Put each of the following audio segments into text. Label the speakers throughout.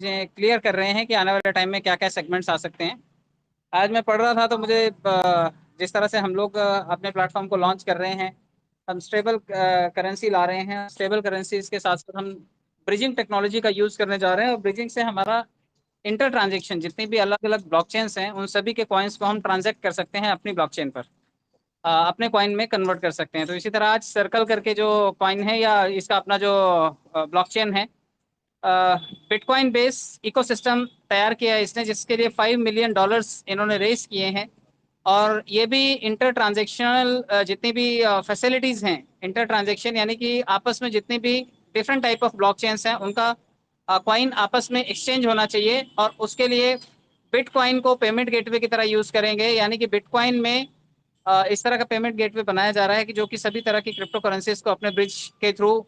Speaker 1: Clear कर रहे हैं कि आने वाले टाइम में क्या क्या सेगमेंट्स आ सकते हैं। आज मैं पढ़ रहा था तो मुझे जिस तरह से हम लोग अपने प्लेटफॉर्म को लॉन्च कर रहे हैं, हम स्टेबल करेंसी ला रहे हैं। स्टेबल करेंसीज के साथ साथ हम ब्रिजिंग टेक्नोलॉजी का यूज करने जा रहे हैं, और ब्रिजिंग से हमारा इंटर ट्रांजेक्शन जितनी भी अलग अलग ब्लॉकचेन्स हैं उन सभी के कॉइन्स को हम ट्रांजेक्ट कर सकते हैं अपनी ब्लॉकचेन पर, अपने कॉइन में कन्वर्ट कर सकते हैं। तो इसी तरह आज सर्कल करके जो कॉइन है या इसका अपना जो ब्लॉकचेन है, बिटकॉइन बेस इकोसिस्टम तैयार किया है इसने, जिसके लिए $5 मिलियन इन्होंने रेस किए हैं। और ये भी इंटर ट्रांजेक्शनल जितनी भी फैसिलिटीज हैं, इंटर ट्रांजेक्शन यानी कि आपस में जितनी भी डिफरेंट टाइप ऑफ ब्लॉकचेन्स हैं उनका कॉइन आपस में एक्सचेंज होना चाहिए, और उसके लिए बिटकॉइन को पेमेंट गेटवे की तरह यूज करेंगे। यानी कि बिटकॉइन में इस तरह का पेमेंट गेटवे बनाया जा रहा है कि जो कि सभी तरह की क्रिप्टो करेंसीज को अपने ब्रिज के थ्रू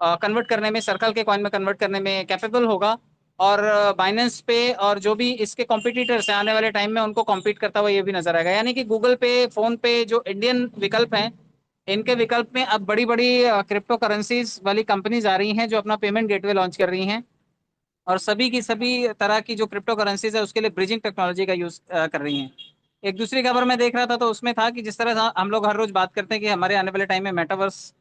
Speaker 1: कन्वर्ट करने में, सर्कल के कॉइन में कन्वर्ट करने में कैपेबल होगा। और बाइनेंस पे और जो भी इसके कॉम्पिटिटर्स हैं आने वाले टाइम में उनको कॉम्पीट करता हुआ ये भी नजर आएगा। यानी कि गूगल पे, फोन पे जो इंडियन विकल्प हैं, इनके विकल्प में अब बड़ी बड़ी क्रिप्टो करेंसीज वाली कंपनीज आ रही हैं जो अपना पेमेंट गेटवे लॉन्च कर रही हैं, और सभी की सभी तरह की जो क्रिप्टो करेंसीज है उसके लिए ब्रिजिंग टेक्नोलॉजी का यूज कर रही हैं। एक दूसरी खबर मैं देख रहा था तो उसमें था कि जिस तरह से हम लोग हर रोज बात करते हैं कि हमारे आने वाले टाइम में मेटावर्स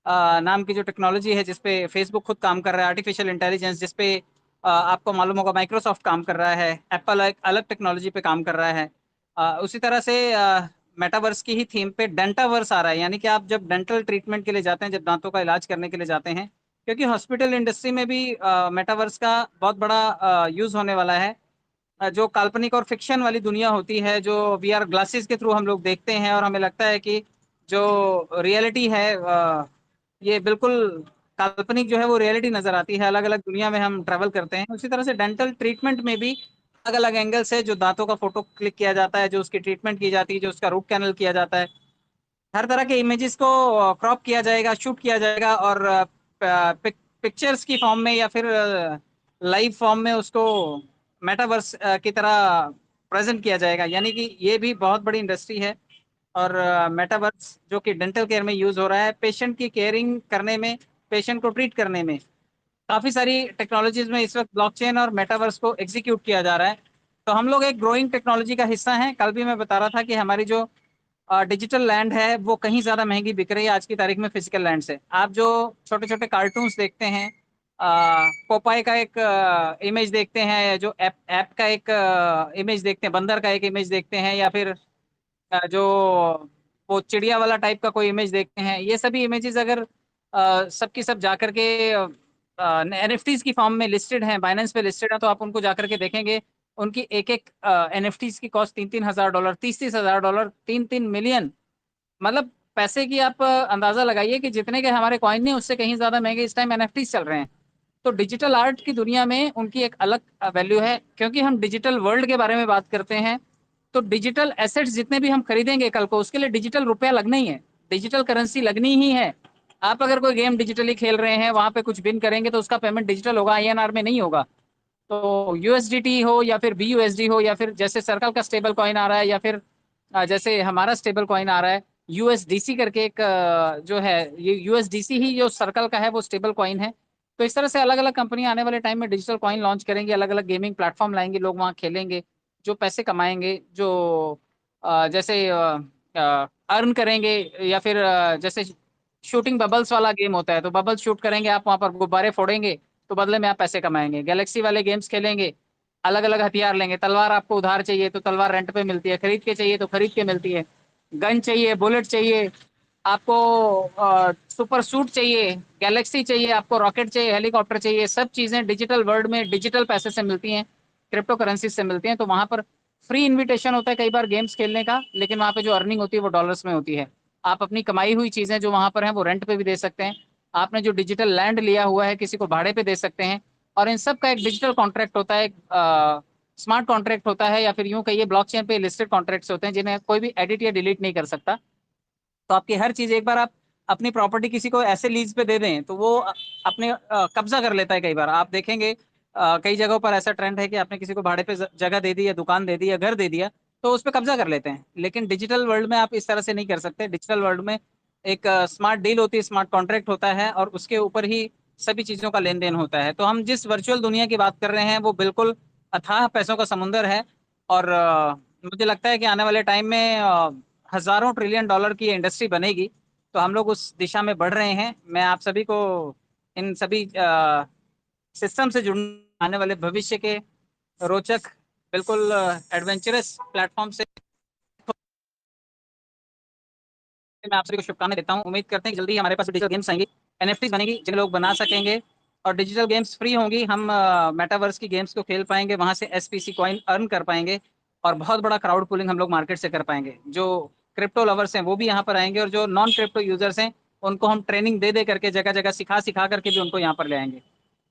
Speaker 1: नाम की जो टेक्नोलॉजी है जिसपे फेसबुक खुद काम कर रहा है, आर्टिफिशियल इंटेलिजेंस जिसपे आपको मालूम होगा माइक्रोसॉफ्ट काम कर रहा है, एप्पल एक अलग टेक्नोलॉजी पे काम कर रहा है। उसी तरह से मेटावर्स की ही थीम पे डेंटावर्स आ रहा है। यानी कि आप जब डेंटल ट्रीटमेंट के लिए जाते हैं, जब दांतों का इलाज करने के लिए जाते हैं, क्योंकि हॉस्पिटल इंडस्ट्री में भी मेटावर्स का बहुत बड़ा यूज होने वाला है। जो काल्पनिक और फिक्शन वाली दुनिया होती है, जो वीआर ग्लासेस के थ्रू हम लोग देखते हैं और हमें लगता है कि जो रियलिटी है ये बिल्कुल काल्पनिक जो है वो रियलिटी नजर आती है, अलग अलग दुनिया में हम ट्रेवल करते हैं। उसी तरह से डेंटल ट्रीटमेंट में भी अलग अलग एंगल से जो दांतों का फोटो क्लिक किया जाता है, जो उसकी ट्रीटमेंट की जाती है, जो उसका रूट कैनल किया जाता है, हर तरह के इमेजेस को क्रॉप किया जाएगा, शूट किया जाएगा, और पिक्चर्स की फॉर्म में या फिर लाइव फॉर्म में उसको मेटावर्स की तरह प्रेजेंट किया जाएगा। यानी कि ये भी बहुत बड़ी इंडस्ट्री है। और मेटावर्स जो कि डेंटल केयर में यूज हो रहा है, पेशेंट की केयरिंग करने में, पेशेंट को ट्रीट करने में, काफी सारी टेक्नोलॉजीज में इस वक्त ब्लॉकचेन और मेटावर्स को एग्जीक्यूट किया जा रहा है। तो हम लोग एक ग्रोइंग टेक्नोलॉजी का हिस्सा हैं। कल भी मैं बता रहा था कि हमारी जो डिजिटल लैंड है वो कहीं ज्यादा महंगी बिक रही है आज की तारीख में फिजिकल लैंड से। आप जो छोटे छोटे कार्टून्स देखते हैं, पोपाई का एक इमेज देखते हैं, जो ऐप ऐप का एक इमेज देखते हैं, बंदर का एक इमेज देखते हैं, या फिर जो वो चिड़िया वाला टाइप का कोई इमेज देखते हैं, ये सभी इमेजेस अगर सबकी सब जाकर के एनएफटीज की फॉर्म में लिस्टेड हैं, बाइनेंस पे लिस्टेड है, तो आप उनको जाकर के देखेंगे। उनकी एक एक एनएफटीज की कॉस्ट $3-3 हज़ार, 30-30 हज़ार, 3-3 मिलियन। मतलब पैसे की आप अंदाजा लगाइए कि जितने के हमारे कॉइन नहीं, उससे कहीं ज्यादा महंगे इस टाइम एनएफटीज चल रहे हैं। तो डिजिटल आर्ट की दुनिया में उनकी एक अलग वैल्यू है। क्योंकि हम डिजिटल वर्ल्ड के बारे में बात करते हैं, तो डिजिटल एसेट्स जितने भी हम खरीदेंगे कल को, उसके लिए डिजिटल रुपया लगना ही है, डिजिटल करेंसी लगनी ही है। आप अगर कोई गेम डिजिटली खेल रहे हैं, वहां पे कुछ बिन करेंगे तो उसका पेमेंट डिजिटल होगा, आईएनआर में नहीं होगा। तो यूएसडीटी हो या फिर बीयूएसडी हो, या फिर जैसे सर्कल का स्टेबल कॉइन आ रहा है, या फिर जैसे हमारा स्टेबल कॉइन आ रहा है यूएसडीसी करके एक जो है, ये यूएसडीसी ही जो सर्कल का है वो स्टेबल कॉइन है। तो इस तरह से अलग अलग कंपनी आने वाले टाइम में डिजिटल कॉइन लॉन्च करेंगे, अलग अलग गेमिंग प्लेटफॉर्म लाएंगे, लोग वहाँ खेलेंगे, जो पैसे कमाएंगे, जो जैसे अर्न करेंगे, या फिर जैसे शूटिंग बबल्स वाला गेम होता है, तो बबल्स शूट करेंगे आप, वहां पर गुब्बारे फोड़ेंगे, तो बदले में आप पैसे कमाएंगे। गैलेक्सी वाले गेम्स खेलेंगे, अलग अलग हथियार लेंगे, तलवार आपको उधार चाहिए तो तलवार रेंट पे मिलती है, खरीद के चाहिए तो खरीद के मिलती है, गन चाहिए, बुलेट चाहिए आपको, सुपर सूट चाहिए, गैलेक्सी चाहिए आपको, रॉकेट चाहिए, हेलीकॉप्टर चाहिए, सब चीजें डिजिटल वर्ल्ड में डिजिटल पैसे से मिलती हैं, क्रिप्टो करेंसी से मिलती हैं। तो वहां पर फ्री इनविटेशन होता है कई बार गेम्स खेलने का, लेकिन वहां पे जो अर्निंग होती है वो डॉलर्स में होती है। आप अपनी कमाई हुई चीजें जो वहां पर हैं वो रेंट पे भी दे सकते हैं। आपने जो डिजिटल लैंड लिया हुआ है किसी को भाड़े पे दे सकते हैं। और इन सब का एक डिजिटल कॉन्ट्रैक्ट होता है, स्मार्ट कॉन्ट्रैक्ट होता है, या फिर यूं कहिए ब्लॉकचेन पे लिस्टेड कॉन्ट्रैक्ट्स होते हैं जिन्हें कोई भी एडिट या डिलीट नहीं कर सकता। तो आपकी हर चीज, एक बार आप अपनी प्रॉपर्टी किसी को ऐसे लीज पे दे दें तो वो अपने कब्जा कर लेता है। कई बार आप देखेंगे कई जगहों पर ऐसा ट्रेंड है कि आपने किसी को भाड़े पे जगह दे दी, या दुकान दे दी, या घर दे दिया, तो उस पर कब्जा कर लेते हैं। लेकिन डिजिटल वर्ल्ड में आप इस तरह से नहीं कर सकते। डिजिटल वर्ल्ड में एक स्मार्ट डील होती है, स्मार्ट कॉन्ट्रैक्ट होता है, और उसके ऊपर ही सभी चीजों का लेन देन होता है। तो हम जिस वर्चुअल दुनिया की बात कर रहे हैं वो बिल्कुल अथाह पैसों का समुंदर है। और मुझे लगता है कि आने वाले टाइम में हजारों ट्रिलियन डॉलर की इंडस्ट्री बनेगी। तो हम लोग उस दिशा में बढ़ रहे हैं। मैं आप सभी को इन सभी सिस्टम से जुड़ने आने वाले भविष्य के रोचक, बिल्कुल एडवेंचरस प्लेटफॉर्म से मैं आप सभी को शुभकामनाएं देता हूं। उम्मीद करते हैं कि जल्दी हमारे पास डिजिटल गेम्स आएंगी, एनएफटीज बनेगी जिन्हें लोग बना सकेंगे, और डिजिटल गेम्स फ्री होंगी। हम मेटावर्स की गेम्स को खेल पाएंगे, वहां से एसपीसी कॉइन अर्न कर पाएंगे, और बहुत बड़ा क्राउड पुलिंग हम लोग मार्केट से कर पाएंगे। जो क्रिप्टो लवर्स हैं वो भी यहाँ पर आएंगे, और जो नॉन क्रिप्टो यूजर्स हैं उनको हम ट्रेनिंग दे दे करके, जगह जगह सिखा सिखा करके भी उनको यहाँ पर ले आएंगे।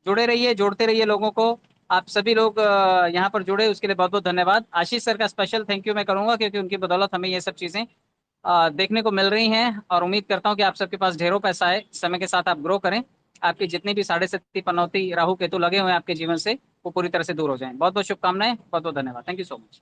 Speaker 1: जुड़े रहिए, जोड़ते रहिए लोगों को। आप सभी लोग यहाँ पर जुड़े, उसके लिए बहुत बहुत धन्यवाद। आशीष सर का स्पेशल थैंक यू मैं करूंगा, क्योंकि उनकी बदौलत हमें ये सब चीजें देखने को मिल रही हैं। और उम्मीद करता हूं कि आप सबके पास ढेरों पैसा है, समय के साथ आप ग्रो करें, आपकी जितनी भी साढ़े सती पनौती राहु केतु लगे हुए हैं आपके जीवन से, वो पूरी तरह से दूर हो जाएं। बहुत बहुत शुभकामनाएं, बहुत बहुत धन्यवाद। Thank you so much.